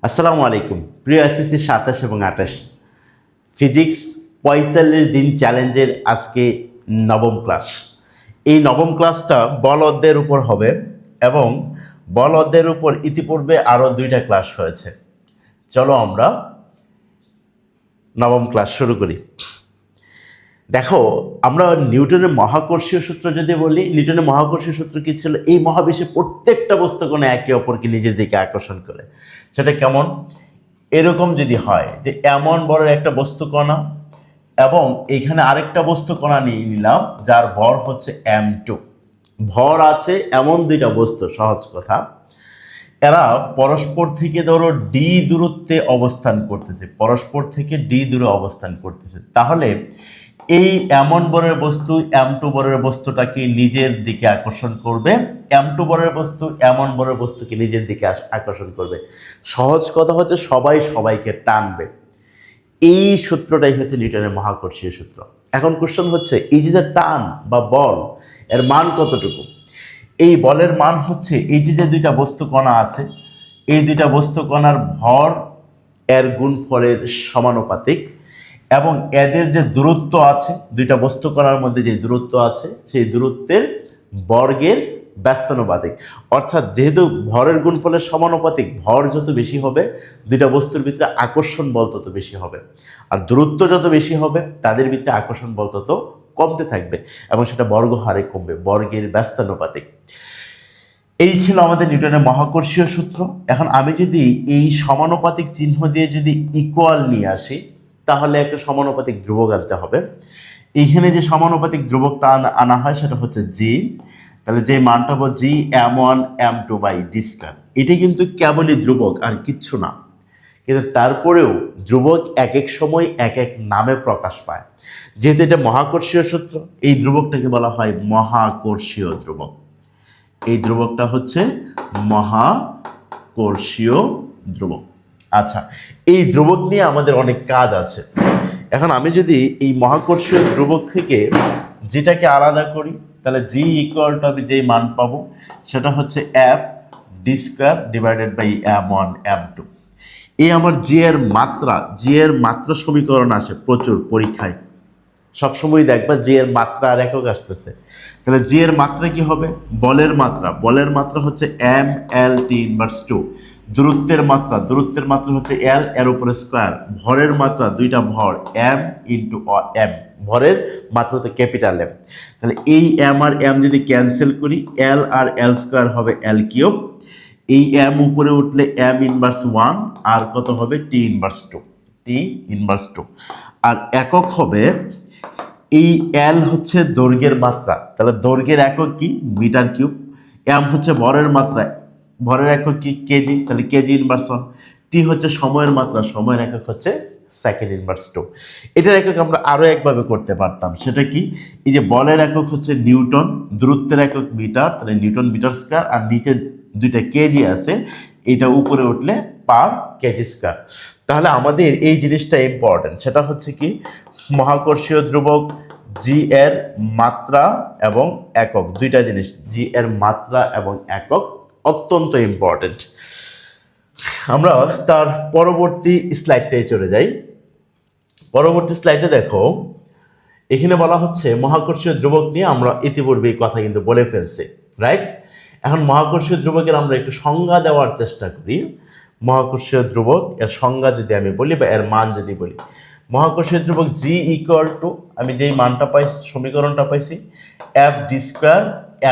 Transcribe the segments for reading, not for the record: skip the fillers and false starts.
আসসালামু আলাইকুম প্রিয় এসএসসি 27 এবং 28 ফিজিক্স 45 দিন চ্যালেঞ্জের আজকে নবম ক্লাস। এই নবম ক্লাসটা বল অধ্যায়ের উপর হবে এবং বল অধ্যায়ের উপর ইতিপূর্বে আরও 2টা ক্লাস হয়েছে। চলো আমরা নবম ক্লাস শুরু করি। দেখো, আমরা নিউটনের মহাকর্ষীয় সূত্র যদি বলি, নিউটনের মহাকর্ষীয় সূত্র কি ছিল? এই মহাবিশ্বের প্রত্যেকটা বস্তু কোনো একে অপরকে নিজের দিকে আকর্ষণ করে। সেটা কেমন? এরকম যদি হয় যে এমন বড় একটা বস্তু কণা এবং এখানে আরেকটা বস্তু কণা নিয়ে নিলাম যার ভর হচ্ছে m2, ভর আছে এমন দুইটা বস্তু, সহজ কথা, এরা পরস্পর থেকে ধরো ডি দূরত্বে অবস্থান করতেছে, পরস্পর থেকে ডি দূরে অবস্থান করতেছে, তাহলে এই এমন বরের বস্তু m2 বরের বস্তুটাকে নিজের দিকে আকর্ষণ করবে, m2 বরের বস্তু এমন বরের বস্তুকে নিজের দিকে আকর্ষণ করবে। সহজ কথা হচ্ছে সবাই সবাইকে টানবে। এই সূত্রটাই হচ্ছে নিউটনের মহাকর্ষীয় সূত্র। এখন কোশ্চেন হচ্ছে, এই যে টান বা বল, এর মান কতটুকু? এই বলের মান হচ্ছে এই যে দুইটা বস্তু কণা আছে, এই দুইটা বস্তু কণার ভর এর গুণফলের সমানুপাতিক এবং এদের যে দূরত্ব আছে, দুইটা বস্তু কণার মধ্যে যে দূরত্ব আছে সেই দূরত্বের বর্গের ব্যস্তানুপাতিক। অর্থাৎ যেহেতু ভরের গুণফলের সমানুপাতিক, ভর যত বেশি হবে দুইটা বস্তুর ভিতরে আকর্ষণ বল তত বেশি হবে, আর দূরত্ব যত বেশি হবে তাদের ভিতরে আকর্ষণ বল তত কমতে থাকবে এবং সেটা বর্গ হারে কমবে, বর্গের ব্যস্তানুপাতিক। এই ছিল আমাদের নিউটনের মহাকর্ষীয় সূত্র। এখন আমি যদি এই সমানুপাতিক চিহ্ন দিয়ে যদি ইকুয়াল নিয়ে আসি, তাহলে একটা সমানুপাতিক ধ্রুবক আনতে হবে। এইখানে যে সমানুপাতিক ধ্রুবকটা আনা হয় সেটা হচ্ছে জি, তাহলে যে মানটা হবে জি m1 m2 by D square. এটি কিন্তু কেবলই ধ্রুবক আর কিচ্ছু না, কিন্তু তারপরেও ধ্রুবক এক এক সময় এক এক নামে প্রকাশ পায়। যেহেতু এটা মহাকর্ষীয় সূত্র, এই ধ্রুবকটাকে বলা হয় মহাকর্ষীয় ধ্রুবক। এই ধ্রুবকটা হচ্ছে মহাকর্ষীয় ধ্রুবক। আচ্ছা, এই ধ্রুবক নিয়ে আমাদের অনেক কাজ আছে। এখন আমি যদি এই মহাকর্ষীয় ধ্রুবক থেকে যেটাকে আলাদা করি, তাহলে জি ইকুয়াল টু আমি যেই মান পাবো সেটা হচ্ছে F D square divided by m1 m2। এই আমার জি এর মাত্রা সমীকরণ আসে প্রচুর পরীক্ষায়, সবসময় দেখবা জি এর মাত্রা আর একক আসতেছে। তাহলে জি এর মাত্রা কি হবে? বলের মাত্রা হচ্ছে এম এল টি ইনভার্স 2। দূরত্বের মাত্রা হচ্ছে এল এর উপরে স্কয়ার। ভরের মাত্রা, দুইটা ভর এম ইন্টু এম, ভরের মাত্রা হচ্ছে ক্যাপিটাল এম। তাহলে এই এম আর এম যদি ক্যান্সেল করি, এল আর এল স্কয়ার হবে এল কিউব। এই এম উপরে উঠলে এম ইনভার্স 1 আর কত হবে টি ইনভার্স 2। আর একক হবে, এই এল হচ্ছে দৈর্ঘ্যের মাত্রা, তাহলে দৈর্ঘ্যের একক কি? Metre cube. এম হচ্ছে ভরের মাত্রা, ভরের একক কি? কেজি, তাহলে কেজি ইনভার্স 1। টি হচ্ছে সময়ের মাত্রা, সময়ের একক হচ্ছে সেকেন্ড ইনভার্স 2। এটার একক আমরা আরও একভাবে করতে পারতাম, সেটা কি? এই যে বলের একক হচ্ছে নিউটন, দূরত্বের একক মিটার, তাহলে নিউটন মিটার স্কয়ার, আর নিচে দুইটা কেজি আছে, এটা উপরে উঠলে পার কেজি স্কয়ার। তাহলে আমাদের এই জিনিসটা ইম্পর্টেন্ট, সেটা হচ্ছে কি? মহাকর্ষীয় ধ্রুবক জি এর মাত্রা এবং একক, দুইটা জিনিস, জি এর মাত্রা এবং একক অত্যন্ত ইম্পর্টেন্ট। আমরা তার পরবর্তী স্লাইডটাই চলে যাই। পরবর্তী স্লাইডে দেখো, এখানে বলা হচ্ছে মহাকর্ষীয় ধ্রুবক নিয়ে আমরা ইতিপূর্বে এই কথা কিন্তু বলে ফেলছি, রাইট? এখন মহাকর্ষীয় ধ্রুবকের আমরা একটু সংজ্ঞা দেওয়ার চেষ্টা করি। মহাকর্ষীয় ধ্রুবক এর সংজ্ঞা যদি আমি বলি বা এর মান যদি বলি, মহাকর্ষীয় ধ্রুবক জি ইকুয়াল টু, আমি যেই মানটা পাইছি, সমীকরণটা পাইছি, F D square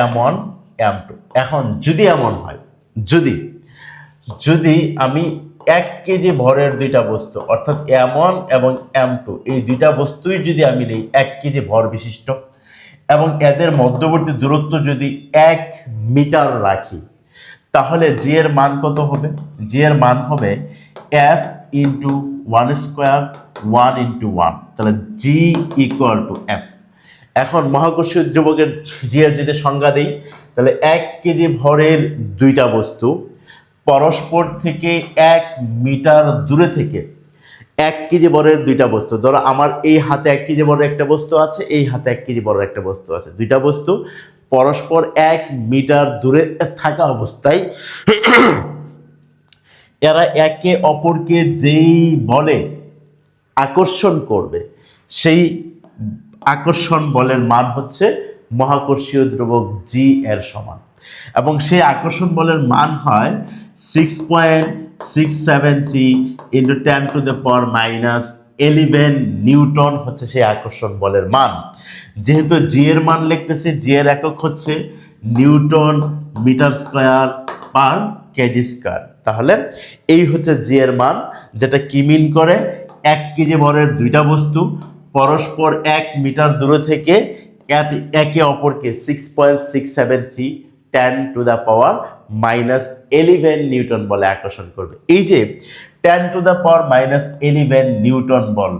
m1 m2। এখন যদি এমন হয়, যদি আমি 1 কেজি ভরের দুইটা বস্তু, অর্থাৎ m1 এবং m2, এই দুইটা বস্তুই যদি আমি নেই 1 কেজি ভর বিশিষ্ট এবং এদের মধ্যবর্তী দূরত্ব যদি 1 মিটার রাখি, তাহলে জি এর মান কত হবে? জি এর মান হবে এফ ইন্টু 1 স্কোয়ার 1 ইন্টু 1, তাহলে জি ইকুয়াল টু এফ। এখন মহাকর্ষীয় ধ্রুবকের জি এর যদি সংজ্ঞা দিই, তাহলে 1 কেজি ভরের দুইটা বস্তু পরস্পর থেকে 1 মিটার দূরে থেকে, 1 কেজি বরের দুইটা বস্তু, ধরো আমার এই হাতে 1 কেজি বড় একটা বস্তু আছে, এই হাতে 1 কেজি বড় একটা বস্তু আছে, দুইটা বস্তু পরস্পর 1 মিটার দূরে থাকা অবস্থায় এরা একে অপরকে যেই বলে আকর্ষণ করবে সেই আকর্ষণ বলের মান হচ্ছে মহাকর্ষীয় দ্রবক জি এর সমান, এবং সেই আকর্ষণ বলের মান হয় 6.673 ইন্টু 10⁻⁻11 নিউটন হচ্ছে সেই আকর্ষণ বলের মান। যেহেতু জি এর মান লিখতেছে, জি এর একক হচ্ছে newton meter square per KG square, তাহলে এই হচ্ছে জি এর মান, যেটা কি মিন করে 1 কেজি ভরের দুইটা বস্তু পরস্পর 1 মিটার দূরে থেকে একে অপরকে 6.673 10⁻⁻11 নিউটন বলে আকর্ষণ করবে। এই যে 10⁻⁻11 নিউটন বল,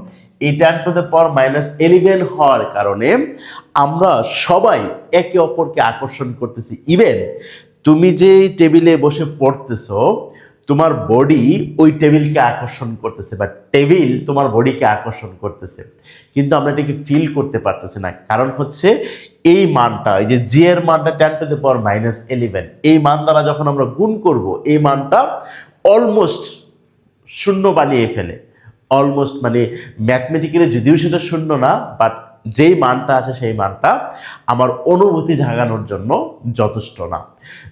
এই 10⁻⁻11 হওয়ার কারণে আমরা সবাই একে অপরকে আকর্ষণ করতেছি। ইভেন তুমি যে টেবিলে বসে পড়তেছো, তোমার বডি ওই টেবিলকে আকর্ষণ করতেছে, বা টেবিল তোমার বডিকে আকর্ষণ করতেছে, কিন্তু আমরা এটাকে ফিল করতে পারতেছি না। কারণ হচ্ছে এই মানটা, এই যে জি এর মানটা 10⁻⁻11, এই মান দ্বারা যখন আমরা গুণ করব, এই মানটা অলমোস্ট শূন্য বানিয়ে ফেলে। অলমোস্ট মানে ম্যাথমেটিক্যালি যদিও সেটা শূন্য না, বাট যেই মানটা আছে সেই মানটা আমার অনুভূতি জাগানোর জন্য যথেষ্ট না।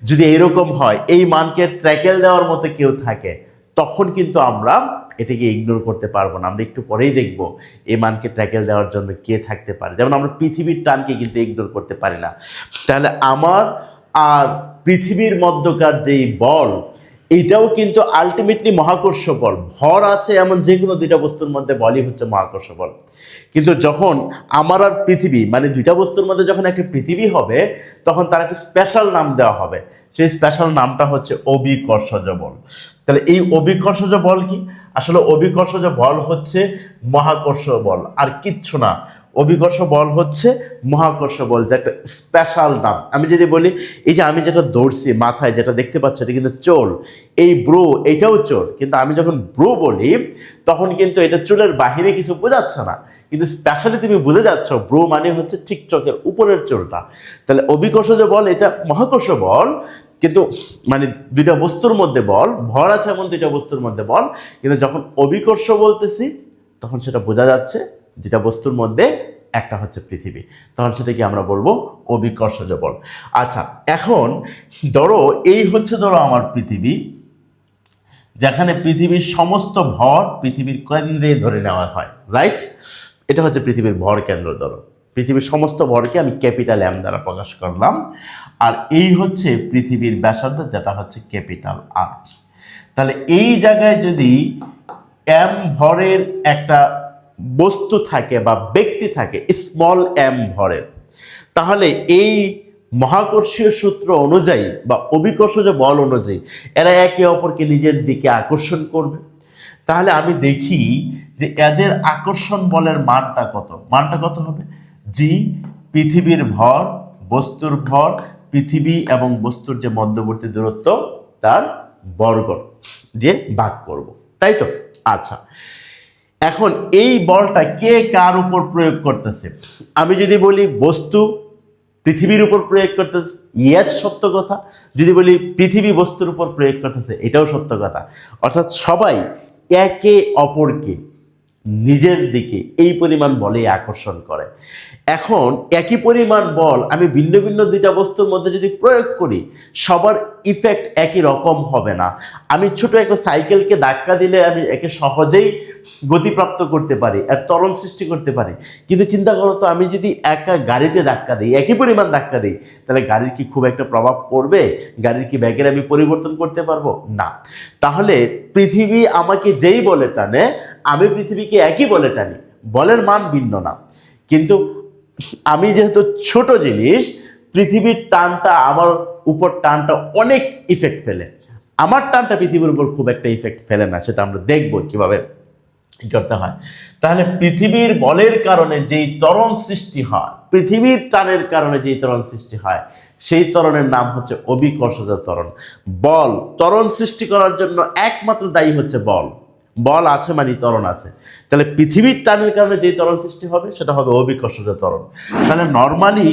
যদি এরকম হয়, এই মানকে ট্র্যাকেল দেওয়ার মতো কেউ থাকে, তখন কিন্তু আমরা এটাকে ইগনোর করতে পারবো না। আমরা একটু পরেই দেখব এই মানকে ট্র্যাকেল দেওয়ার জন্য কে থাকতে পারে। যেমন আমরা পৃথিবীর টানকে কিন্তু ইগনোর করতে পারি না। তাহলে আমার আর পৃথিবীর মধ্যকার যেই বল, এটাও কিন্তু আলটিমেটলি মহাকর্ষ বল। ভর আছে এমন যে কোনো দুইটা বস্তুর মধ্যে বলই হচ্ছে মহাকর্ষ বল। কিন্তু যখন আমার আর পৃথিবী, মানে দুইটা বস্তুর মধ্যে যখন একটা পৃথিবী হবে, তখন তার একটা স্পেশাল নাম দেওয়া হবে। সেই স্পেশাল নামটা হচ্ছে অভিকর্ষজ বল। তাহলে এই অভিকর্ষজ বল কি? আসলে অভিকর্ষজ বল হচ্ছে মহাকর্ষ বল, আর কিচ্ছু না। অভিকর্ষ বল হচ্ছে মহাকর্ষ বল, যে একটা স্পেশাল নাম। আমি যদি বলি, এই যে আমি যেটা দৌড়ছি মাথায় যেটা দেখতে পাচ্ছ, এটা কিন্তু চোল, এই ব্রো এটাও চোল, কিন্তু আমি যখন ব্রো বলি তখন কিন্তু এটা চুলের বাহিরে কিছু বোঝাচ্ছে না, কিন্তু স্পেশালি তুমি বুঝে যাচ্ছ ব্রো মানে হচ্ছে ঠিক চোখের উপরের চোলটা। তাহলে অভিকর্ষজ বল এটা মহাকর্ষ বল, কিন্তু মানে দুইটা বস্তুর মধ্যে বল, ভর আছে এমন দুইটা বস্তুর মধ্যে বল, কিন্তু যখন অভিকর্ষ বলতেছি তখন সেটা বোঝা যাচ্ছে যেটা বস্তুর মধ্যে একটা হচ্ছে পৃথিবী, তখন সেটাকে আমরা বলবো অভিকর্ষজ বল। আচ্ছা, এখন ধরো এই হচ্ছে ধরো আমার পৃথিবী, যেখানে পৃথিবীর সমস্ত ভর পৃথিবীর কেন্দ্রে ধরে নেওয়া হয়, রাইট? এটা হচ্ছে পৃথিবীর ভর কেন্দ্র। ধরো পৃথিবীর সমস্ত ভরকে আমি ক্যাপিটাল এম দ্বারা প্রকাশ করলাম, আর এই হচ্ছে পৃথিবীর ব্যাসার্ধ, যেটা হচ্ছে ক্যাপিটাল আর। তাহলে এই জায়গায় যদি এম ভরের একটা বস্তু থাকে বা ব্যক্তি থাকে, স্মল এম ভরের, তাহলে এই মহাকর্ষীয় সূত্র অনুযায়ী বা অভিকর্ষজ বল অনুযায়ী এরা একে অপরকে নিজের দিকে আকর্ষণ করবে। তাহলে আমি দেখি যে এদের আকর্ষণ বলের মানটা কত। মানটা কত হবে? জি পৃথিবীর ভর, বস্তুর ভর, পৃথিবী এবং বস্তুর যে মধ্যবর্তী দূরত্ব তার বর্গ দিয়ে ভাগ করব, তাই তো? আচ্ছা, এখন এই বলটা কে কার উপর প্রয়োগ করতেছে? আমি যদি বলি বস্তু পৃথিবীর উপর প্রয়োগ করতেছে, ইয়েস সত্য কথা। যদি বলি পৃথিবী বস্তুর উপর প্রয়োগ করতেছে, এটাও সত্য কথা। অর্থাৎ সবাই একে অপরকে নিজের দিকে এই পরিমাণ বলে আকর্ষণ করে। এখন একই পরিমাণ বল আমি ভিন্ন ভিন্ন দুইটা বস্তুর মধ্যে যদি প্রয়োগ করি, সবার ইফেক্ট একই রকম হবে না। আমি ছোট একটা সাইকেলকে ধাক্কা দিলে আমি একে সহজেই গতিপ্রাপ্ত করতে পারি, আর ত্বরণ সৃষ্টি করতে পারি, কিন্তু চিন্তা করো তো আমি যদি একা গাড়িতে ধাক্কা দিই, একই পরিমাণ ধাক্কা দিই, তাহলে গাড়ির কি খুব একটা প্রভাব পড়বে? গাড়ির কি ব্যাগের আমি পরিবর্তন করতে পারবো? না। তাহলে পৃথিবী আমাকে যেই বলে টানে, আমি পৃথিবীকে একই বলে টানি, বলের মান ভিন্ন না। কিন্তু আমি যেহেতু ছোট জিনিস, পৃথিবীর টানটা আমার উপর টানটা অনেক ইফেক্ট ফেলে, আমার টানটা পৃথিবীর উপর খুব একটা ইফেক্ট ফেলে না। সেটা আমরা দেখবো কিভাবে করতে হয়। তাহলে পৃথিবীর বলের কারণে যেই ত্বরণ সৃষ্টি হয়, পৃথিবীর টানের কারণে যেই ত্বরণ সৃষ্টি হয়, সেই ত্বরণের নাম হচ্ছে অভিকর্ষজ ত্বরণ। বল ত্বরণ সৃষ্টি করার জন্য একমাত্র দায়ী হচ্ছে বল। বল আছে মানে ত্বরণ আছে। তাহলে পৃথিবীর টানের কারণে যে ত্বরণ সৃষ্টি হবে সেটা হবে অভিকর্ষজ ত্বরণ। তাহলে নর্মালি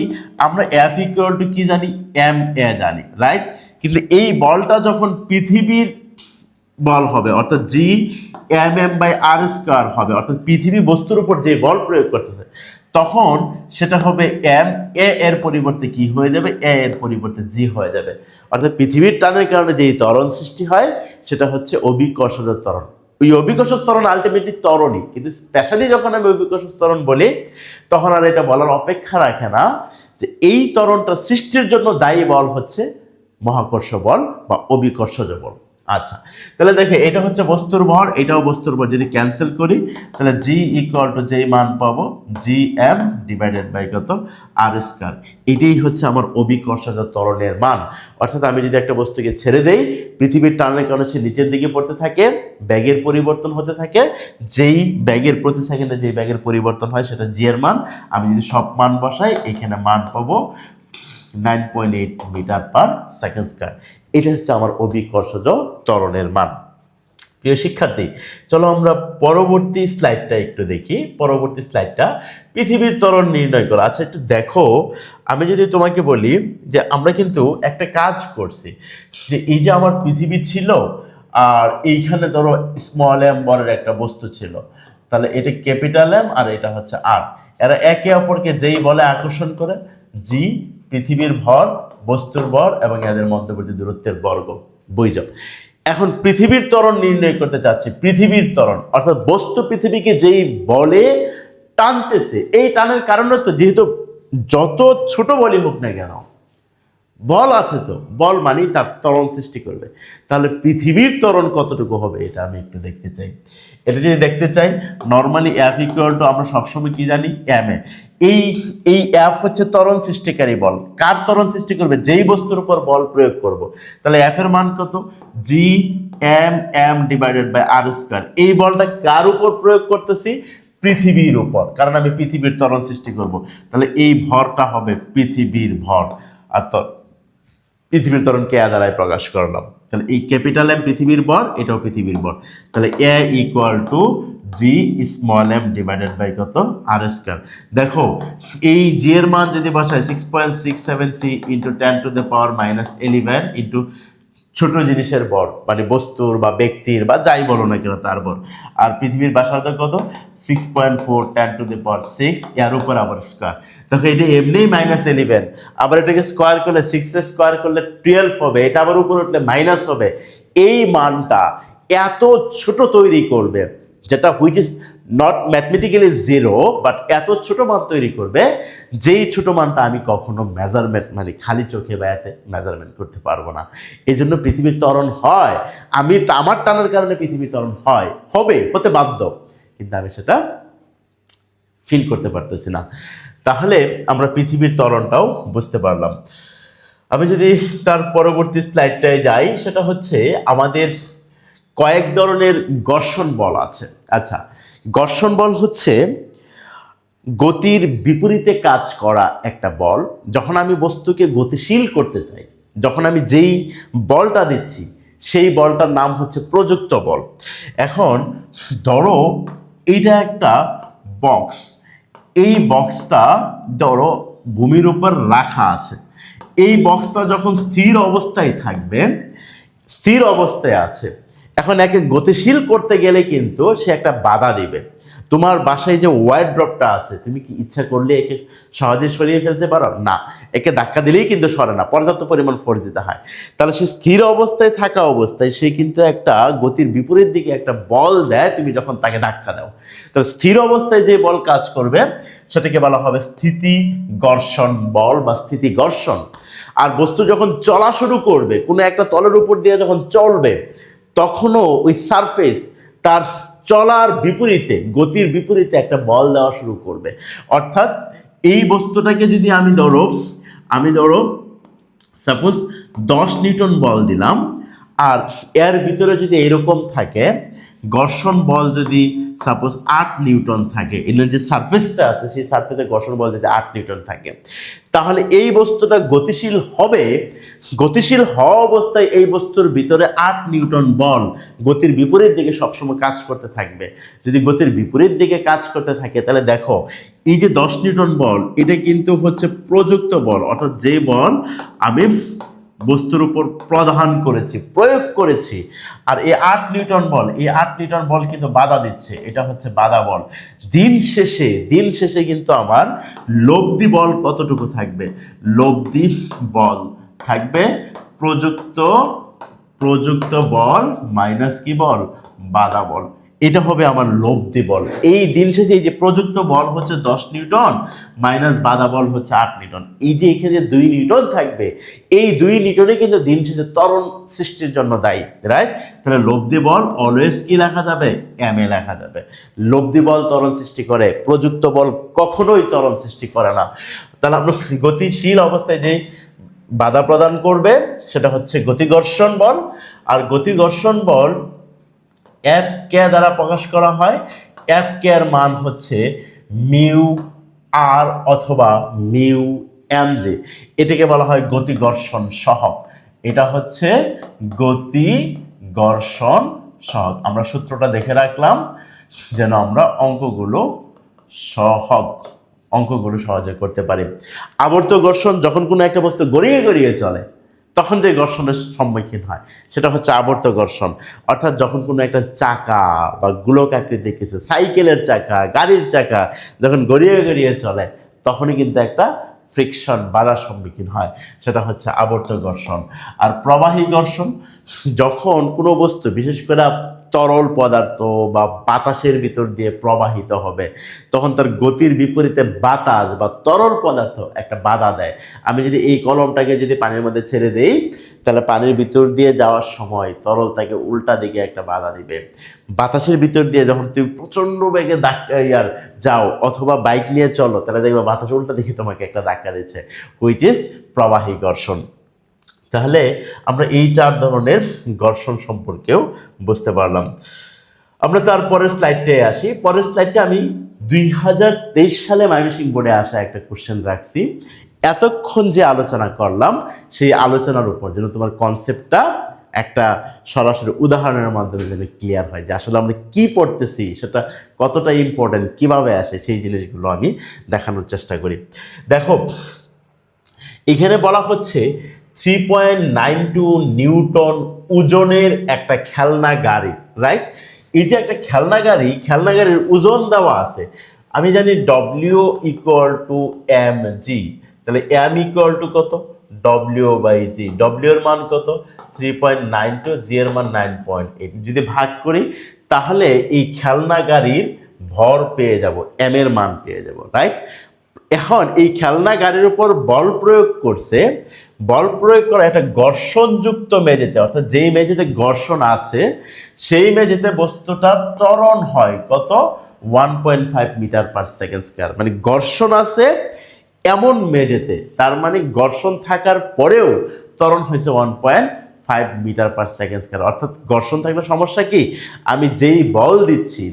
আমরা এফ ইকুয়াল টু কি জানি? এম এ জানি, রাইট? কিন্তু এই বলটা যখন পৃথিবীর বল হবে, অর্থাৎ G M M by R square হবে, অর্থাৎ পৃথিবী বস্তুর উপর যে বল প্রয়োগ করতেছে তখন সেটা হবে এম, এ এর পরিবর্তে কি হয়ে যাবে, এ এর পরিবর্তে জি হয়ে যাবে। অর্থাৎ পৃথিবীর টানের কারণে যেই ত্বরণ সৃষ্টি হয় সেটা হচ্ছে অভিকর্ষজ ত্বরণ। ওই অভিকর্ষজ ত্বরণ আলটিমেটলি ত্বরণই, কিন্তু স্পেশালি যখন আমি অভিকর্ষজ ত্বরণ বলি তখন আর এটা বলার অপেক্ষা রাখে না যে এই ত্বরণটা সৃষ্টির জন্য দায়ী বল হচ্ছে মহাকর্ষ বল বা অভিকর্ষজ বল। আচ্ছা, তাহলে দেখে এটা হচ্ছে বস্তুর ভর, এটাও বস্তুর ভর, যদি ক্যান্সেল করি তাহলে জি ইকুয়াল টু যেই মান পাবো জি এম ডিভাইডেড বাই কত আর স্কয়ার। এটাই হচ্ছে আমার অভিকর্ষজ ত্বরণের মান। অর্থাৎ আমি যদি একটা বস্তুকে ছেড়ে দেই, পৃথিবীর টানের কারণে সে নিচের দিকে পড়তে থাকে, ব্যাগের পরিবর্তন হতে থাকে, যেই ব্যাগের প্রতি সেকেন্ডে যেই ব্যাগের পরিবর্তন হয় সেটা জি এর মান। আমি যদি সব মান বসাই এখানে মান পাবো 9.8 মিটার পার সেকেন্ড স্কয়ার। এটা হচ্ছে আমার অভিকর্ষজ ত্বরণের মান। প্রিয় শিক্ষার্থী, চলো আমরা পরবর্তী স্লাইডটা একটু দেখি। পরবর্তী স্লাইডটা পৃথিবীর ত্বরণ নির্ণয় করা। আচ্ছা, একটু দেখো, আমি যদি তোমাকে বলি যে আমরা কিন্তু একটা কাজ করছি, যে এই যে আমার পৃথিবী ছিল আর এইখানে ধরো স্মল এম বরের একটা বস্তু ছিল, তাহলে এটা ক্যাপিটাল এম আর এটা হচ্ছে আর, এরা একে অপরকে যেই বলে আকর্ষণ করে, জি পৃথিবীর ভর, বস্তুর ভর এবং এদের মধ্যবর্তী দূরত্বের বর্গ, বুঝো। এখন পৃথিবীর ত্বরণ নির্ণয় করতে চাচ্ছি। পৃথিবীর ত্বরণ অর্থাৎ বস্তু পৃথিবীকে যেই বলে টানতেছে, এই টানের কারণে তো যেহেতু যত ছোট বলই হোক না কেন বল আছে, তো বল মানেই তার ত্বরণ সৃষ্টি করবে। তাহলে পৃথিবীর ত্বরণ কতটুকু হবে এটা আমি একটু দেখতে চাই। এটা যদি দেখতে চাই, নর্মালি এফ ইকুয়াল টু আমরা সবসময় কি জানি, এম এ। এই এই এফ হচ্ছে ত্বরণ সৃষ্টিকারী বল। কার ত্বরণ সৃষ্টি করবে, যেই বস্তুর উপর বল প্রয়োগ করব। তাহলে এফ এর মান কত, G M M divided by R square. এই বলটা কার উপর প্রয়োগ করতেছি, পৃথিবীর উপর, কারণ আমি পৃথিবীর ত্বরণ সৃষ্টি করব। তাহলে এই ভরটা হবে পৃথিবীর ভর। আর পৃথিবীর ত্বরণ কে দ্বারাই প্রকাশ করলাম। তাহলে এই ক্যাপিটাল এম পৃথিবীর ভর, এটাও পৃথিবীর ভর। তাহলে A equal to G small M divided by কত, আর স্কয়ার। দেখো এই জি এর মান যদি বসাই 6.673 ইন্টু 10⁻⁻11 ইন্টু ছোট জিনিসের ভর, মানে বস্তুর বা ব্যক্তির বা যাই বলো না কেন তার ভর। আর পৃথিবীর ব্যাসার্ধ কত, 6.4 10⁶, এর উপর আবার স্কয়ার। দেখো এটা এমনি -11, আবার এটাকে স্কোয়ার করলে 6 স্কোয়ার করলে 12 হবে, এটা আবার উপর উঠলে মাইনাস হবে। এই মানটা এত ছোট তৈরি করবে, যেটা which is not mathematically zero, but এত ছোট মান তৈরি করবে যেই ছোট মানটা আমি কখনো মেজারমেন্ট, মানে খালি চোখে বা এতে মেজারমেন্ট করতে পারবো না। এই জন্য পৃথিবীর ত্বরণ হয়, আমি আমার টানার কারণে পৃথিবীর ত্বরণ হয়, হতে বাধ্য, কিন্তু আমি সেটা ফিল করতে পারতেছি না। তাহলে আমরা পৃথিবীর ত্বরণটাও বুঝতে পারলাম। আমি যদি তার পরবর্তী স্লাইডটায় যাই, সেটা হচ্ছে আমাদের কয়েক ধরনের ঘর্ষণ বল আছে। আচ্ছা, ঘর্ষণ বল হচ্ছে গতির বিপরীতে কাজ করা একটা বল। যখন আমি বস্তুকে গতিশীল করতে চাই, যখন আমি যেই বলটা দিচ্ছি সেই বলটার নাম হচ্ছে প্রযুক্ত বল। এখন ধরো এইটা একটা বক্স, এই বক্সটা ধরো ভূমির উপর রাখা আছে। এই বক্সটা যখন স্থির অবস্থায় থাকবে, স্থির অবস্থায় আছে, এখন একে গতিশীল করতে গেলে কিন্তু সে একটা বাধা দিবে। তোমার বাসায় যে ওয়ার ড্রপটা আছে, তুমি কি ইচ্ছা করলে একে সহজে সরিয়ে ফেলতে পারো না, একে ধাক্কা দিলেই কিন্তু সরে না, পর্যাপ্ত পরিমাণ ফোর্স দিতে হয়। তাহলে সে স্থির অবস্থায় থাকা অবস্থায় সে কিন্তু একটা গতির বিপরীত দিকে একটা বল দেয় তুমি যখন তাকে ধাক্কা দাও। তাহলে স্থির অবস্থায় যে বল কাজ করবে সেটাকে বলা হবে স্থিতি ঘর্ষণ বল বা স্থিতি ঘর্ষণ। আর বস্তু যখন চলা শুরু করবে, কোনো একটা তলের উপর দিয়ে যখন চলবে, তখনও ওই সারফেস তার চলার বিপরীতে, গতির বিপরীতে একটা বল দেওয়া শুরু করবে। অর্থাৎ এই বস্তুটাকে যদি আমি ধরো সাপোজ 10 নিউটন বল দিলাম, আর এর ভিতরে যদি এরকম থাকে ঘর্ষণ বল যদি সাপোজ 8 নিউটন থাকে, এর যে সারফেসটা আছে সেই সারফেসে ঘর্ষণ বল যদি 8 নিউটন থাকে, তাহলে এই বস্তুটা গতিশীল হবে। গতিশীল হওয়া অবস্থায় এই বস্তুর ভিতরে 8 নিউটন বল গতির বিপরীত দিকে সবসময় কাজ করতে থাকবে। যদি গতির বিপরীত দিকে কাজ করতে থাকে, তাহলে দেখো এই যে 10 নিউটন বল, এটা কিন্তু হচ্ছে প্রযুক্ত বল, অর্থাৎ যে বল আমি বস্তুর উপর প্রদান করেছি, প্রয়োগ করেছি। আর এই 8 নিউটন বল, এই 8 নিউটন বল কিন্তু বাধা দিচ্ছে, এটা হচ্ছে বাধা বল। দিন শেষে কিন্তু আমার লব্ধি বল কতটুকু থাকবে? লব্ধি বল থাকবে প্রযুক্ত বল মাইনাস কি বল? বাধা বল। এটা হবে আমার লব্ধি বল। এই দিন শেষে এই যে প্রযুক্ত বল হচ্ছে 10 নিউটন মাইনাস বাধা বল হচ্ছে 8 নিউটন, এই যে এখানে যে 2 নিউটন থাকবে, এই 2 নিউটনে কিন্তু দিন শেষে ত্বরণ সৃষ্টির জন্য দায়ী, রাইট? তাহলে লব্ধি বল অলওয়েজ কি লেখা যাবে? এম এ লেখা যাবে। লব্ধি বল ত্বরণ সৃষ্টি করে, প্রযুক্ত বল কখনোই ত্বরণ সৃষ্টি করে না। তাহলে আমরা গতিশীল অবস্থায় যেই বাধা প্রদান করবে সেটা হচ্ছে গতিঘর্ষণ বল। আর গতিঘর্ষণ বল এফ কে দ্বারা প্রকাশ করা হয়। এফ কে এর মান হচ্ছে মিউ আর অথবা মিউ এম জি। এটাকে বলা হয় গতিঘর্ষণ সহগ। এটা হচ্ছে গতিঘর্ষণ সহগ। আমরা সূত্রটা দেখে রাখলাম যেন আমরা অঙ্কগুলো সহজে করতে পারি। আবর্ত ঘর্ষণ, যখন কোনো একটা বস্তু গড়িয়ে গড়িয়ে চলে তখন যে ঘর্ষণের সম্মুখীন হয় সেটা হচ্ছে আবর্ত ঘর্ষণ। অর্থাৎ যখন কোনো একটা চাকা বা গোলক আকৃতির কিছু, সাইকেলের চাকা, গাড়ির চাকা যখন গড়িয়ে গড়িয়ে চলে তখনই কিন্তু একটা ফ্রিকশন, বাধার সম্মুখীন হয়, সেটা হচ্ছে আবর্ত ঘর্ষণ। আর প্রবাহী ঘর্ষণ, যখন কোনো বস্তু বিশেষ করে তরল পদার্থ বা বাতাসের ভিতর দিয়ে প্রবাহিত হবে তখন তার গতির বিপরীতে বাতাস বা তরল পদার্থ একটা বাধা দেয়। আমি যদি এই কলমটাকে যদি পানির মধ্যে ছেড়ে দেই তাহলে পানির ভিতর দিয়ে যাওয়ার সময় তরল তাকে উল্টা দিকে একটা বাধা দিবে। বাতাসের ভিতর দিয়ে যখন তুমি প্রচণ্ড বেগে যাও অথবা বাইক নিয়ে চলো তাহলে দেখবে বাতাস উল্টা দিকে তোমাকে একটা ধাক্কা দিচ্ছে, হুইচ ইজ প্রবাহী ঘর্ষণ। তাহলে আমরা এই 4 ধরনের ঘর্ষণ সম্পর্কেও বুঝতে পারলাম। আমরা তারপরের স্লাইডটায় আসি। পরের স্লাইডটা আমি 2023 সালে ময়মনসিংহ বোর্ডে আসা একটা কোশ্চেন রাখছি। এতক্ষণ যে আলোচনা করলাম সেই আলোচনার উপর যেন তোমার কনসেপ্টটা একটা সরাসরি উদাহরণের মাধ্যমে যেন ক্লিয়ার হয় যে আসলে আমরা কি পড়তেছি, সেটা কতটা ইম্পর্টেন্ট, কিভাবে আসে, সেই জিনিসগুলো আমি দেখানোর চেষ্টা করি। দেখো এখানে বলা হচ্ছে 3.92 নিউটন ওজনের একটা খেলনা গাড়ি, রাইট? এই যে একটা খেলনা গাড়ির ওজন দেওয়া আছে। আমি জানি W equal to M G, তাহলে এম ইকুয়াল টু কত? W by G. ডব্লিউ এর মান কত? 3.92, জি এর মান 9.8। যদি ভাগ করি তাহলে এই খেলনা গাড়ির ভর পেয়ে যাব, এম এর মান পেয়ে যাব, রাইট? এখন এই খেলনা গাড়ির উপর বল প্রয়োগ করছে, বল প্রয়োগ করা একটা ঘর্ষণযুক্ত মেঝেতে, অর্থাৎ যেই মেঝেতে ঘর্ষণ আছে সেই মেঝেতে বস্তুটা ত্বরণ হয় কত? 1.5 মিটার পার সেকেন্ড স্কয়ার। মানে ঘর্ষণ আছে এমন মেঝেতে, তার মানে ঘর্ষণ থাকার পরেও ত্বরণ হয়েছে 1.5 মিটার পার সেকেন্ড স্কয়ার। অর্থাৎ ঘর্ষণ থাকলে সমস্যা কি? আমি যেই বল দিচ্ছি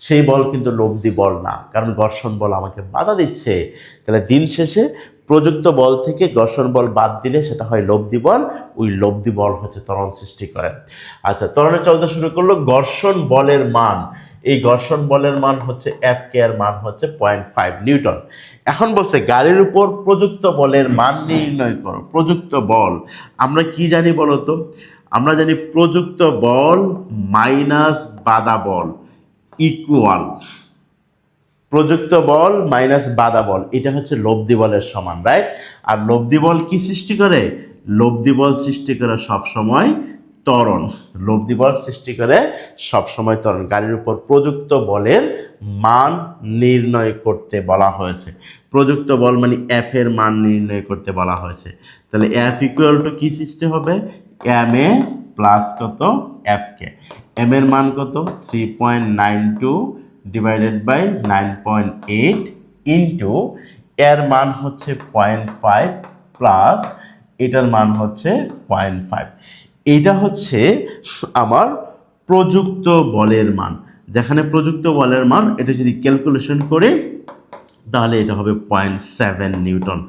সেই বল কিন্তু লব্ধি বল না, কারণ ঘর্ষণ বল আমাকে বাধা দিচ্ছে। তাহলে দিন শেষে প্রযুক্ত বল থেকে ঘর্ষণ বল বাদ দিলে সেটা হয় লব্ধি বল। ওই লব্ধি বল হচ্ছে ত্বরণ সৃষ্টি করে। আচ্ছা, ত্বরণের চলতে শুরু করলো। ঘর্ষণ বলের মান, এই ঘর্ষণ বলের মান হচ্ছে এফ কে এর মান হচ্ছে 0.5 নিউটন। এখন বলছে গাড়ির উপর প্রযুক্ত বলের মান নির্ণয় করো। প্রযুক্ত বল আমরা কি জানি বলো তো? আমরা জানি প্রযুক্ত বল মাইনাস বাধা বল ইকুয়াল প্রযুক্ত বল মাইনাস বাধা বল, এটা হচ্ছে লব্ধি বলের সমান, রাইট? আর লব্ধি বল কি সৃষ্টি করে? লব্ধি বল সৃষ্টি করে সবসময় ত্বরণ। লব্ধি বল সৃষ্টি করে সবসময় ত্বরণ। গাড়ির উপর প্রযুক্ত বলের মান নির্ণয় করতে বলা হয়েছে। প্রযুক্ত বল মানে এফ এর মান নির্ণয় করতে বলা হয়েছে। তাহলে এফ ইকুয়াল টু কি সৃষ্টি হবে? এম এ প্লাস কত? এফ কে। এম এর মান কত? 3.92 ডিভাইডেড বাই 9.8 ইন্টু এর মান হচ্ছে 0.5 প্লাস এটার মান হচ্ছে 0.5। এটা হচ্ছে আমার প্রযুক্ত বলের মান। যেখানে প্রযুক্ত বলের মান এটা যদি ক্যালকুলেশন করে তাহলে এটা হবে 0.7 নিউটন।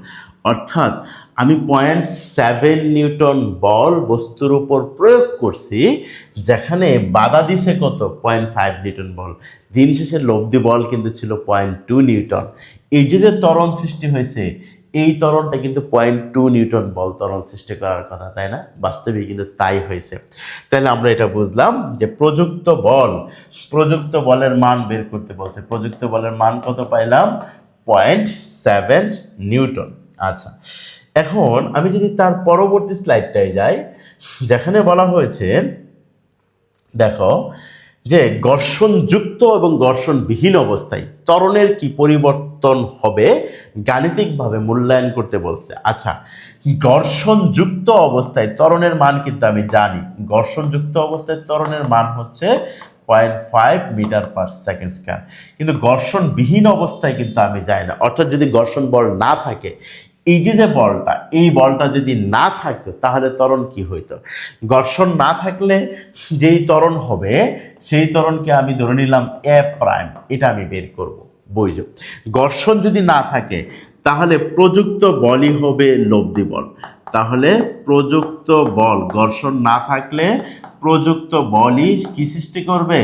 অর্থাৎ আমি 0.7 নিউটন বল বস্তুর উপর প্রয়োগ করছি, যেখানে বাধা দিছে কত? 0.5 নিউটন বল। দিন শেষে লব্ধি বল কিন্তু ছিল 0.2 নিউটন। এই যে ত্বরণ সৃষ্টি হয়েছে এই ত্বরণটা কিন্তু 0.2 নিউটন বল ত্বরণ সৃষ্টি করার কথা, তাই না? বাস্তবে কিন্তু তাই হয়েছে। তাহলে আমরা এটা বুঝলাম যে প্রযুক্ত বলের মান বের করতে বলছে। প্রযুক্ত বলের মান কত পাইলাম? 0.7 নিউটন। আচ্ছা, এখন আমি যদি তার পরবর্তী স্লাইডটায় যাই, যেখানে বলা হয়েছে দেখো যে ঘর্ষণযুক্ত এবং ঘর্ষণবিহীন অবস্থায় ত্বরণের কি পরিবর্তন হবে গাণিতিকভাবে মূল্যায়ন করতে বলছে। আচ্ছা, ঘর্ষণযুক্ত অবস্থায় ত্বরণের মান কিন্তু আমি জানি, ঘর্ষণযুক্ত অবস্থায় ত্বরণের মান হচ্ছে 0.5 মিটার পার সেকেন্ড স্কয়ার। কিন্তু ঘর্ষণবিহীন অবস্থায় কিন্তু আমি জানি না, অর্থাৎ যদি ঘর্ষণ বল না থাকে, এই যে বলটা, এই বলটা যদি না থাকতো তাহলে ত্বরণ কি হইতো? ঘর্ষণ না থাকলে যেই ত্বরণ হবে সেই ত্বরণকে আমি ধরে নিলাম এ প্রাইম, এটা আমি বের করব বুঝো। ঘর্ষণ যদি না থাকে তাহলে প্রযুক্ত বলই হবে লব্ধি বল। তাহলে প্রযুক্ত বল, ঘর্ষণ না থাকলে প্রযুক্ত বলই কি সৃষ্টি করবে?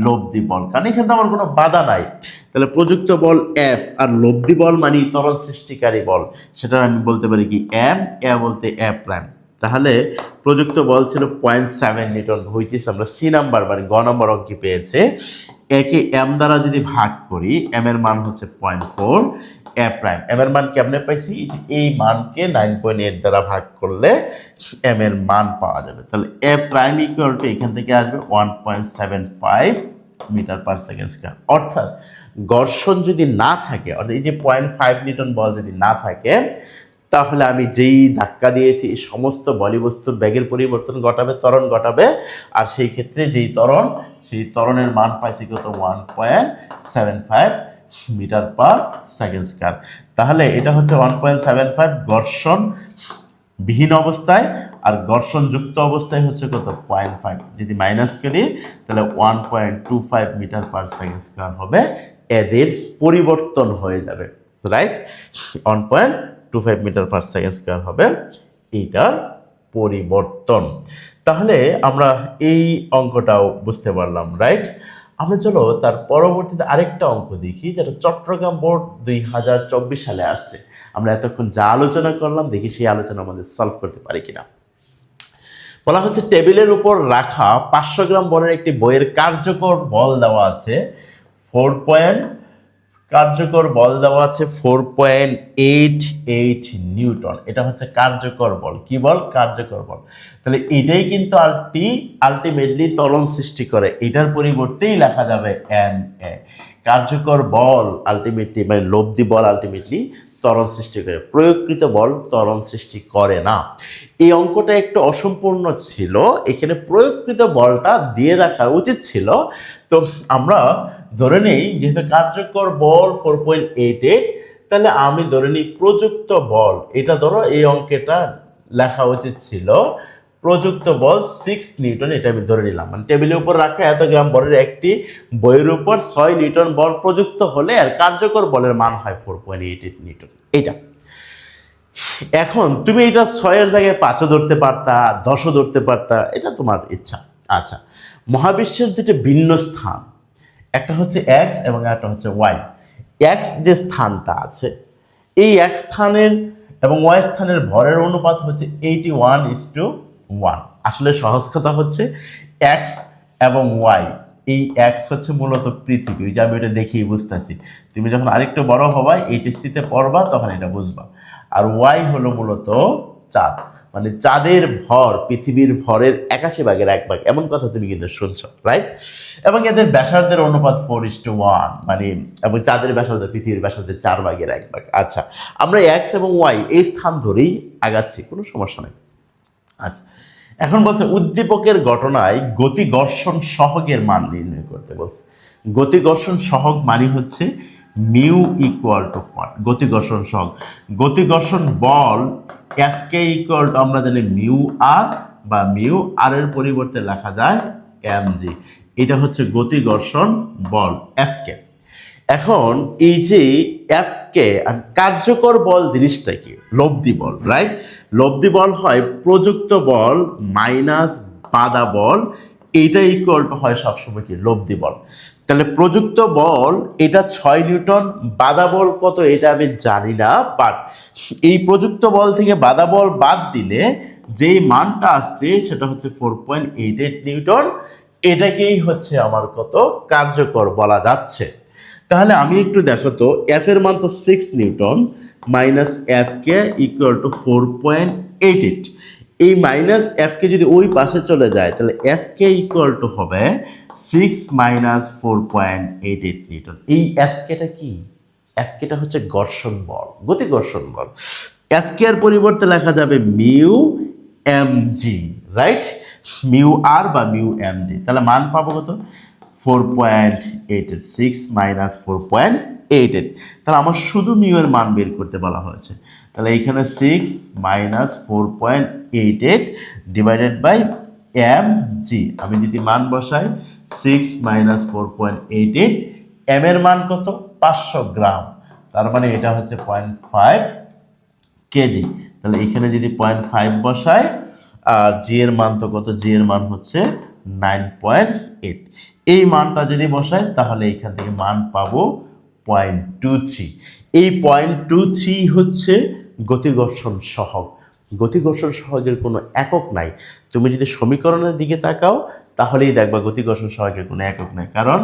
লব্ধি বল, কারণ এখানে তো আমার কোনো বাধা নাই। তাহলে প্রযুক্ত বল এফ আর লব্ধি বল মানে ত্বরণ সৃষ্টিকারী বল, সেটা আমি বলতে পারি কি এম, এ বলতে এ প্রাইম। তাহলে প্রযুক্ত বল ছিল 0.7 নিউটন, হইতেছে আমরা সি নাম্বার মানে গ নম্বর অঙ্কে পেয়েছে। একে এম দ্বারা যদি ভাগ করি, এম এর মান হচ্ছে 0.4, এ প্রাইম এম এর মান কেমনে পাইছি? এই মানকে 9.8 দ্বারা ভাগ করলে এম এর মান পাওয়া যাবে। তাহলে এ প্রাইম ইকুয়াল টু এখান থেকে আসবে 1.75 মিটার পার সেকেন্ড স্কয়ার। অর্থাৎ ঘর্ষণ যদি না থাকে, অর্থাৎ এই যে 0.5 নিউটন বল যদি না থাকে, তাহলে আমি যেই ধাক্কা দিয়েছি এই সমস্ত বস্তুর ব্যাগের পরিবর্তন ঘটাবে, ত্বরণ ঘটাবে। আর সেই ক্ষেত্রে যেই ত্বরণ, সেই ত্বরণের মান পাইছি কত? 1.75 মিটার পার সেকেন্ড স্কয়ার। তাহলে এটা হচ্ছে 1.75 ঘর্ষণ বিহীন অবস্থায়, আর ঘর্ষণযুক্ত অবস্থায় হচ্ছে কত? 0.5। যদি মাইনাস করি তাহলে 1.25 মিটার পার সেকেন্ড স্কয়ার হবে। এদের পরিবর্তন হয়ে যাবে, right? 1.25 meter per second square হবে এইটার পরিবর্তন। তাহলে আমরা এই অঙ্কটাও বুঝতে পারলাম, রাইট? আমরা চলো তার পরবর্তীতে আরেকটা অঙ্ক দেখি, যেটা চট্টগ্রাম বোর্ড 2024 সালে আসছে। আমরা এতক্ষণ যা আলোচনা করলাম, দেখি সেই আলোচনা আমাদের সলভ করতে পারি কিনা। বলা হচ্ছে টেবিলের উপর রাখা 500 গ্রাম বলের একটি বইয়ের কার্যকর বল দেওয়া আছে 4.88 নিউটন। এটা হচ্ছে কার্যকর বল। কি বল? কার্যকর বল। তাহলে এটাই কিন্তু আলটিমেটলি ত্বরণ সৃষ্টি করে, এটার পরিবর্তেই লেখা যাবে এম এ। কার্যকর বল আলটিমেটলি মানে লব্ধি বল আলটিমেটলি ত্বরণ সৃষ্টি করে, প্রয়োগকৃত বল ত্বরণ সৃষ্টি করে না। এই অঙ্কটা একটু অসম্পূর্ণ ছিল, এখানে প্রয়োগকৃত বলটা দিয়ে রাখা উচিত ছিল। তো আমরা ধরে নেই যেহেতু কার্যকর বল 4.88, তাহলে আমি ধরে নিই প্রযুক্ত বল, এটা ধরো এই অঙ্কেটা লেখা উচিত ছিল প্রযুক্ত বল 6 নিউটন, এটা আমি ধরে নিলাম। মানে টেবিলের উপর রাখা এত গ্রাম বলের একটি বইয়ের উপর 6 নিউটন বল প্রযুক্ত হলে আর কার্যকর বলের মান হয় 4.88 নিউটন। এটা এখন তুমি এটা 6-এর জায়গায় 5ও ধরতে পারতা, 10ও ধরতে পারতা, এটা তোমার ইচ্ছা। আচ্ছা, মহাবিশ্বের দুটি ভিন্ন স্থান, একটা হচ্ছে এক্স এবং একটা হচ্ছে ওয়াই। এক্স যে স্থানটা আছে, এই এক স্থানের এবং ওয়াই স্থানের ভরের অনুপাত হচ্ছে 81:1। আসলে সহজ কথা হচ্ছে এক্স এবং ওয়াই, এই এক্স হচ্ছে মূলত পৃথিবী, ওই যে আমি এটা দেখেই বুঝতেছি। তুমি যখন আরেকটু বড় হবা, এইচএসসিতে পড়বা, তখন এটা বুঝবা। আর ওয়াই হলো মূলত চাঁদ, মানে চাঁদের ভর পৃথিবীর ভরের 81/1 এমন কথা তুমি কিন্তু শুনছো, রাইট? এবং এদের ব্যাসার্ধের অনুপাত 4:1, মানে এবং চাঁদের ব্যাসার্ধ পৃথিবীর ব্যাসার্ধের 4/1। আচ্ছা, আমরা এক্স এবং ওয়াই এই স্থান ধরেই আগাচ্ছি, কোনো সমস্যা নেই। আচ্ছা, এখন বলছে উদ্দীপকের ঘটনায় গতি ঘর্ষণ সহগের মান নির্ণয় করতে বলছে। গতি ঘর্ষণ সহগ মানে হচ্ছে মিউ ইকুয়াল টু হোয়াট? গতি ঘর্ষণ সহগ। গতি ঘর্ষণ বল এফ কে ইকুয়াল টু আমরা জানি মিউ আর, বা মিউ আর এর পরিবর্তে লেখা যায় এম জি। এটা হচ্ছে গতি ঘর্ষণ বল এফ কে। এখন এই যে এফ কে কার্যকর বল জিনিসটা কি? লব্ধি বল, রাইট? লব্ধি বল হয় প্রযুক্ত বল মাইনাস বাধা বল এইটা ইকুয়াল টু হয় সবসময় কি লব্ধি বল। তাহলে প্রযুক্ত বল এটা 6 নিউটন, বাধা বল কত এটা আমি জানি না, বাট এই প্রযুক্ত বল থেকে বাধা বল বাদ দিলে যেই মানটা আসছে সেটা হচ্ছে 4.88 নিউটন। এটাকেই হচ্ছে আমার কত কার্যকর বলা যাচ্ছে। তাহলে আমি একটু দেখো তো, এফ এর মান তো 6 Newton minus F K equal two 4.88। এই মাইনাস এফ কে যদি ওই পাশে চলে যায় তাহলে এফ কে ইকুয়াল টু হবে 6 মাইনাস 4.88 নিউটন। এই এফ কেটা কি? এফ কেটা হচ্ছে ঘর্ষণ বল, গতি ঘর্ষণ বল। এফ কে এর পরিবর্তে লেখা যাবে mu M G, right? Mu R বা মিউ এম জি। তাহলে মান পাবো কত? 4.88, 6 মাইনাস 4.88। তাহলে আমার শুধু মিউ এর মান বের করতে বলা হয়েছে। তাহলে এইখানে 6 minus 4.88 divided by M G. আমি যদি মান বসাই 6 মাইনাস 4.88, এম এর মান কত? 500 গ্রাম। তার মানে এটা হচ্ছে 0.5 কেজি। তাহলে এখানে যদি 0.5 বসাই, আর জি এর মান তো কত? জি এর মান হচ্ছে 9.8। এই মানটা যদি বসাই তাহলে এখান থেকে মান পাবো 0.23। এই 0.23 হচ্ছে গতিঘর্ষণ সহগ। গতিঘর্ষণ সহগের কোনো একক নাই। তুমি যদি সমীকরণের দিকে তাকাও তাহলেই দেখবা গতিঘর্ষণ সহগের কোনো একক নাই, কারণ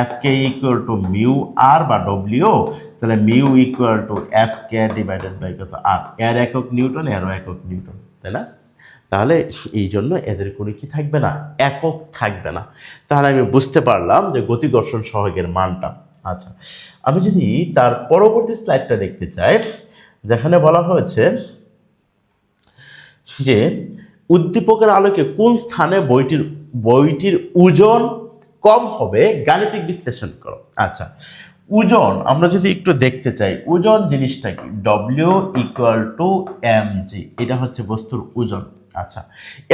F K equal to mu R বা ডব্লিউ। তাহলে mu equal to F K divided by কত? আর। এর একক নিউটন, এরও একক নিউটন, তাই না? তাহলে এই জন্য এদের কোনো কি থাকবে না? একক থাকবে না। তাহলে আমি বুঝতে পারলাম যে গতিঘর্ষণ সহগের মানটা। আচ্ছা, আমি যদি তার পরবর্তী স্লাইডটা দেখতে চাই, যেখানে বলা হয়েছে যে উদ্দীপকের আলোকে কোন স্থানে বইটির ওজন কম হবে গাণিতিক বিশ্লেষণ করো। আচ্ছা, ওজন আমরা যদি একটু দেখতে চাই, ওজন জিনিসটা কি? W equal to M G, এটা হচ্ছে বস্তুর ওজন। আচ্ছা,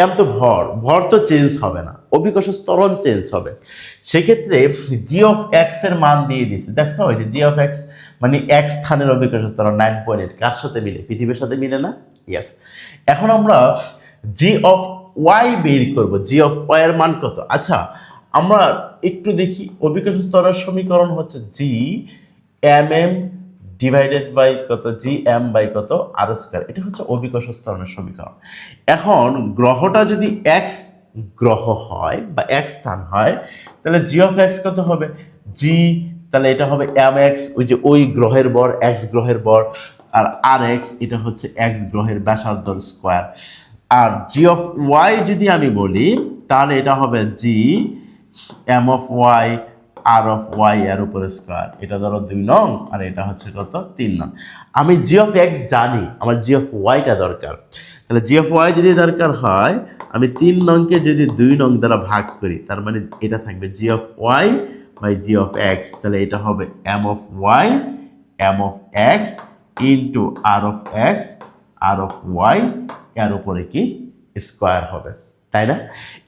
এম তো ভর, ভর তো চেঞ্জ হবে না, অভিকর্ষ ত্বরণ চেঞ্জ হবে। সেক্ষেত্রে জি অফ এক্স এর মান দিয়ে দিচ্ছে, দেখছো ওই যে জি অফ এক্স মানে এক্স স্থানের অভিকর্ষ ত্বরণ 9.8। কার সাথে মিলে? পৃথিবীর সাথে মিলে না? ইয়েস। এখন আমরা জি অফ ওয়াই বের করব। জি অফ ওয়াই এর মান কত? আচ্ছা, আমরা একটু দেখি, অভিকর্ষ স্তরের সমীকরণ হচ্ছে G M M divided by কত? জি এম বাই কত? R square. এটা হচ্ছে অভিকর্ষ স্তরণের সমীকরণ। এখন গ্রহটা যদি এক্স গ্রহ হয় বা এক্স স্থান হয় তাহলে জি অফ এক্স কত হবে? জি, তাহলে এটা হবে এম এক্স, ওই যে ওই গ্রহের বর, এক্স গ্রহের বর, আর আর এক্স এটা হচ্ছে এক্স গ্রহের ব্যাসার্ধর স্কয়ার। আর জি অফ ওয়াই যদি আমি বলি তাহলে এটা হবে G M of Y R of Y এর উপরে স্কয়ার। এটা ধরো 2 নং, আর এটা হচ্ছে কত? 3 নং। আমি জি অফ এক্স জানি, আমার জি অফ ওয়াইটা দরকার। তাহলে জি অফ ওয়াই যদি দরকার হয়, আমি 3 নংকে যদি 2 নং দ্বারা ভাগ করি, তার মানে এটা থাকবে G of Y by G of X. তাহলে এটা হবে M of Y M of X into R of X R of Y এর উপরে কি স্কয়ার হবে, তাই না?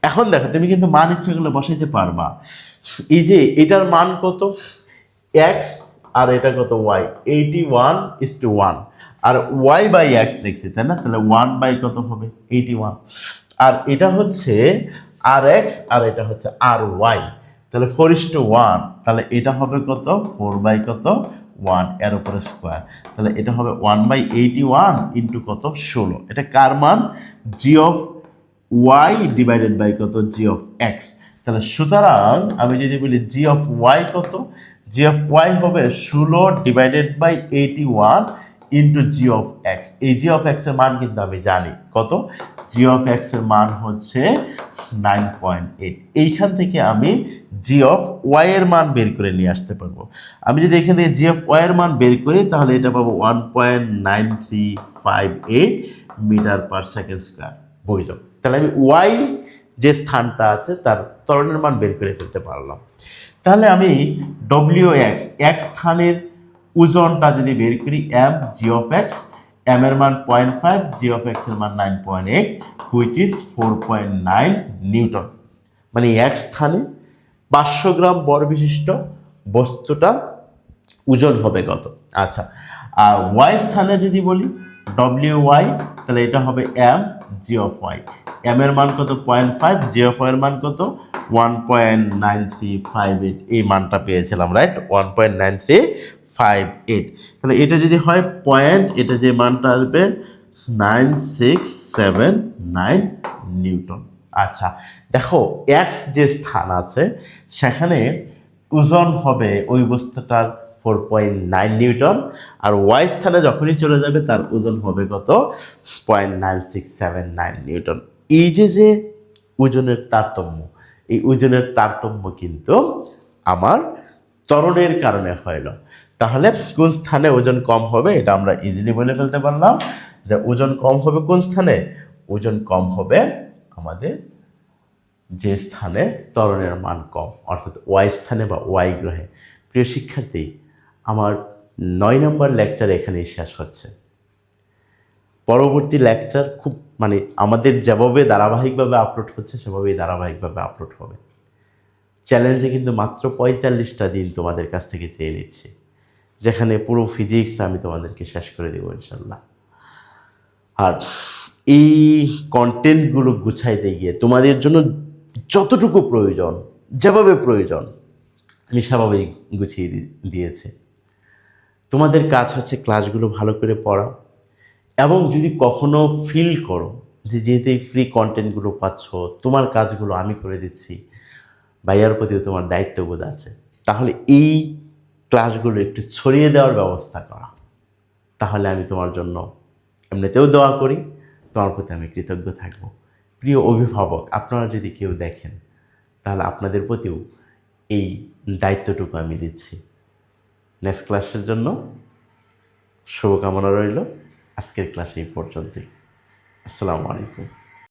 এখন দেখো, তুমি কিন্তু মান ইচ্ছেগুলো বসাইতে পারবা। এই যে এটার মান কত? এক্স, আর এটা কত? ওয়াই। 81:1, আর ওয়াই বাই এক্স লিখছি, তাই না? তাহলে 1 বাই কত হবে? 81। আর এটা হচ্ছে আর এক্স, আর এটা হচ্ছে আর ওয়াই। তাহলে 4:1। তাহলে এটা হবে কত? 4 বাই কত? 1 এর উপরে স্কয়ার। তাহলে এটা হবে 1/81 ইন্টু কত? 16। এটা কার মান? জি অফ ওয়াই ডিভাইডেড বাই কত? জি অফ এক্স। তাহলে সুতরাং আমি যদি বলি জি অফ ওয়াই কত? জি অফ ওয়াই হবে 16 divided by 81 into G of X. এই জি অফ এক্স এর মান কিন্তু আমি জানি কত? জি অফ এক্স এর মান হচ্ছে 9.8। এইখান থেকে আমি জি অফ ওয়াই এর মান বের করে নিয়ে আসতে পারবো। আমি যদি এখান থেকে জি অফ ওয়াই এর মান বের করি তাহলে এটা পাবো 1.9358 মিটার পার সেকেন্ড স্কয়ার বৈধ। তাহলে আমি ওয়াই যে স্থানটা আছে তার ত্বরণের মান বের করে ফেলতে পারলাম। তাহলে আমি ডব্লিউ এক্স এক্স স্থানের ওজনটা যদি বের করি, M G of X, M এর মান 0.5, জি অফ এক্স এর মান 9.8, হুইচ ইজ 4.9 নিউটন। মানে এক স্থানে 500 গ্রাম বর বিশিষ্ট বস্তুটা ওজন হবে কত? আচ্ছা, আর ওয়াই স্থানে যদি বলি ডব্লিউ ওয়াই, তাহলে এটা হবে M G of Y. M এর মান কত 0.5, জি অফ এর মান কত 1.9358, এই মানটা পেয়েছিলাম রাইট 1.9358। তাহলে এটা যদি হয় পয়েন্ট, এটা যে মানটা আসবে 9679 নিউটন। আচ্ছা দেখো এক্স যে স্থান আছে সেখানে ওজন হবে ওই বস্তুটার 4.9 নিউটন, আর ওয়াই স্থানে যখনই চলে যাবে তার ওজন হবে কত 0.9679 নিউটন। এই যে যে ওজনের তারতম্য, এই ওজনের তারতম্য কিন্তু আমার ত্বরণের কারণে হইল। তাহলে কোন স্থানে ওজন কম হবে এটা আমরা ইজিলি বলে ফেলতে পারলাম যে ওজন কম হবে কোন স্থানে, ওজন কম হবে আমাদের যে স্থানে ত্বরণের মান কম, অর্থাৎ ওয়াই স্থানে বা ওয়াই গ্রহে। প্রিয় শিক্ষার্থী, আমার 9 নম্বর লেকচার এখানেই শেষ হচ্ছে। পরবর্তী লেকচার খুব আমাদের যেভাবে ধারাবাহিকভাবে আপলোড হচ্ছে সেভাবেই ধারাবাহিকভাবে আপলোড হবে। চ্যালেঞ্জে কিন্তু মাত্র 45টা দিন তোমাদের কাছ থেকে চেয়ে নিচ্ছি, যেখানে পুরো ফিজিক্স আমি তোমাদেরকে শেষ করে দেবো ইনশাল্লাহ। আর এই কন্টেন্টগুলো গুছাইতে গিয়ে তোমাদের জন্য যতটুকু প্রয়োজন, যেভাবে প্রয়োজন আমি সেভাবেই গুছিয়ে দিয়েছি। তোমাদের কাজ হচ্ছে ক্লাসগুলো ভালো করে পড়া, এবং যদি কখনো ফিল করো যে যেহেতু এই ফ্রি কন্টেন্টগুলো পাচ্ছ, তোমার কাজগুলো আমি করে দিচ্ছি, ভাইয়ার প্রতিও তোমার দায়িত্ববোধ আছে, তাহলে এই ক্লাসগুলো একটু ছড়িয়ে দেওয়ার ব্যবস্থা করা। তাহলে আমি তোমার জন্য এমনিতেও দোয়া করি, তোমার প্রতি আমি কৃতজ্ঞ থাকব। প্রিয় অভিভাবক, আপনারা যদি কেউ দেখেন তাহলে আপনাদের প্রতিও এই দায়িত্বটুকু আমি দিচ্ছি। নেক্সট ক্লাসের জন্য শুভকামনা রইল। আজকের ক্লাস এই পর্যন্তই। আসসালামু আলাইকুম।